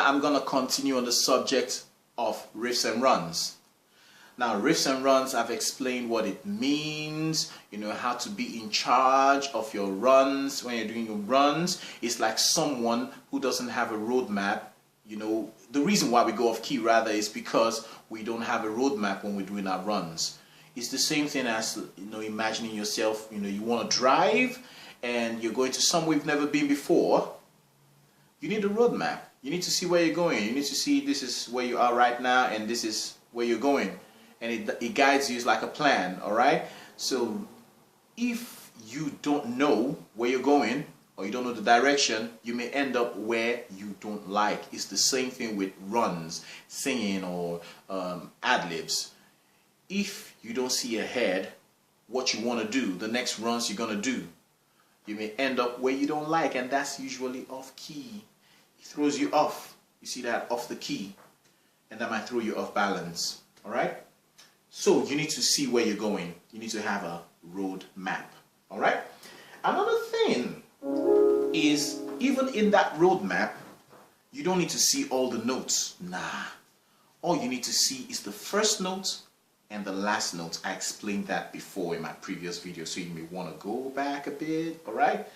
I'm going to continue on the subject of riffs and runs. Now, riffs and runs, I've explained what it means, how to be in charge of your runs. When you're doing your runs, it's like someone who doesn't have a roadmap. The reason why we go off key rather is because we don't have a roadmap when we're doing our runs. It's the same thing as, imagining yourself, you want to drive and you're going to somewhere you've never been before. You need a roadmap. You need to see where you're going. You need to see this is where you are right now and this is where you're going. And it guides you. It's like a plan, all right? So if you don't know where you're going or you don't know the direction, you may end up where you don't like. It's the same thing with runs, singing, or ad-libs. If you don't see ahead what you want to do, the next runs you're going to do, you may end up where you don't like, and that's usually off key. It throws you off. You see that? Off the key. And that might throw you off balance. All right? So you need to see where you're going. You need to have a road map. All right? Another thing is, even in that road map, you don't need to see all the notes. Nah. All you need to see is the first note and the last note. I explained that before in my previous video, so you may want to go back a bit. All right?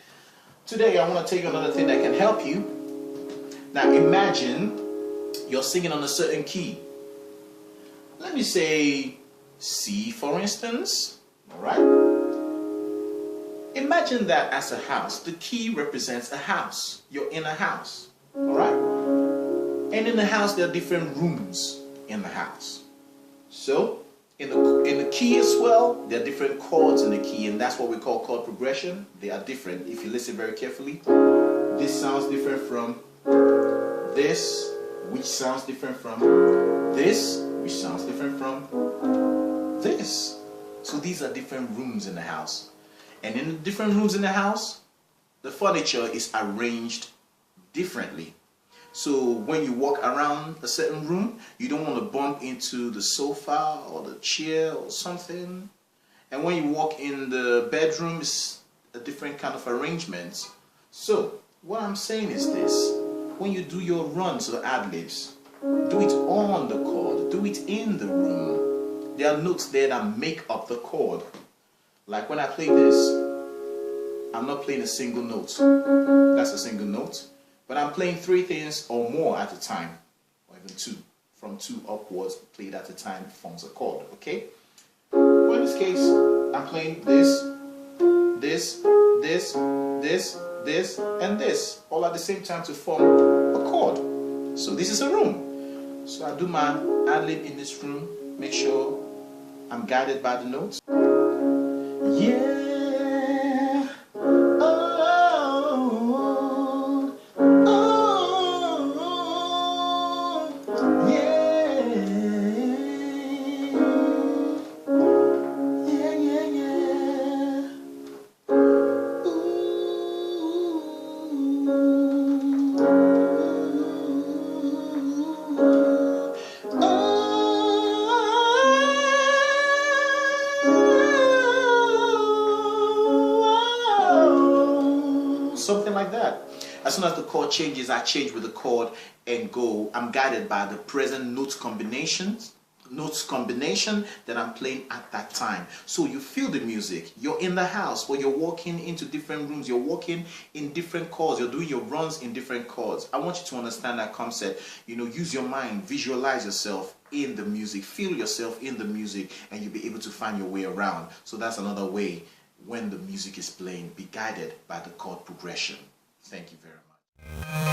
Today I want to take another thing that can help you. Now imagine you're singing on a certain key. Let me say C, for instance. All right? Imagine that as a house. The key represents a house. You're in a house. All right? And in the house, there are different rooms in the house. So, in the key as well, there are different chords in the key, and that's what we call chord progression. They are different. If you listen very carefully, this sounds different from this, which sounds different from this, which sounds different from this. So these are different rooms in the house. And in the different rooms in the house, the furniture is arranged differently. So when you walk around a certain room, you don't want to bump into the sofa or the chair or something. And when you walk in the bedroom, it's a different kind of arrangement. So what I'm saying is this: when you do your runs or ad-libs, do it on the chord, do it in the room. There are notes there that make up the chord. Like when I play this, I'm not playing a single note. That's a single note. But I'm playing three things or more at a time, or even two. From two upwards, played at a time forms a chord, okay? Well, in this case, I'm playing this, this, this, this, this, and this, all at the same time to form a chord. So this is a room. So I do my ad-lib in this room, make sure I'm guided by the notes. Yeah. Something like that. As soon as the chord changes, I change with the chord and go. I'm guided by the present notes combination that I'm playing at that time. So you feel the music. You're in the house, but you're walking into different rooms. You're walking in different chords. You're doing your runs in different chords. I want you to understand that concept. Use your mind. Visualize yourself in the music. Feel yourself in the music, and you'll be able to find your way around. So that's another way. When the music is playing, be guided by the chord progression. Thank you very much.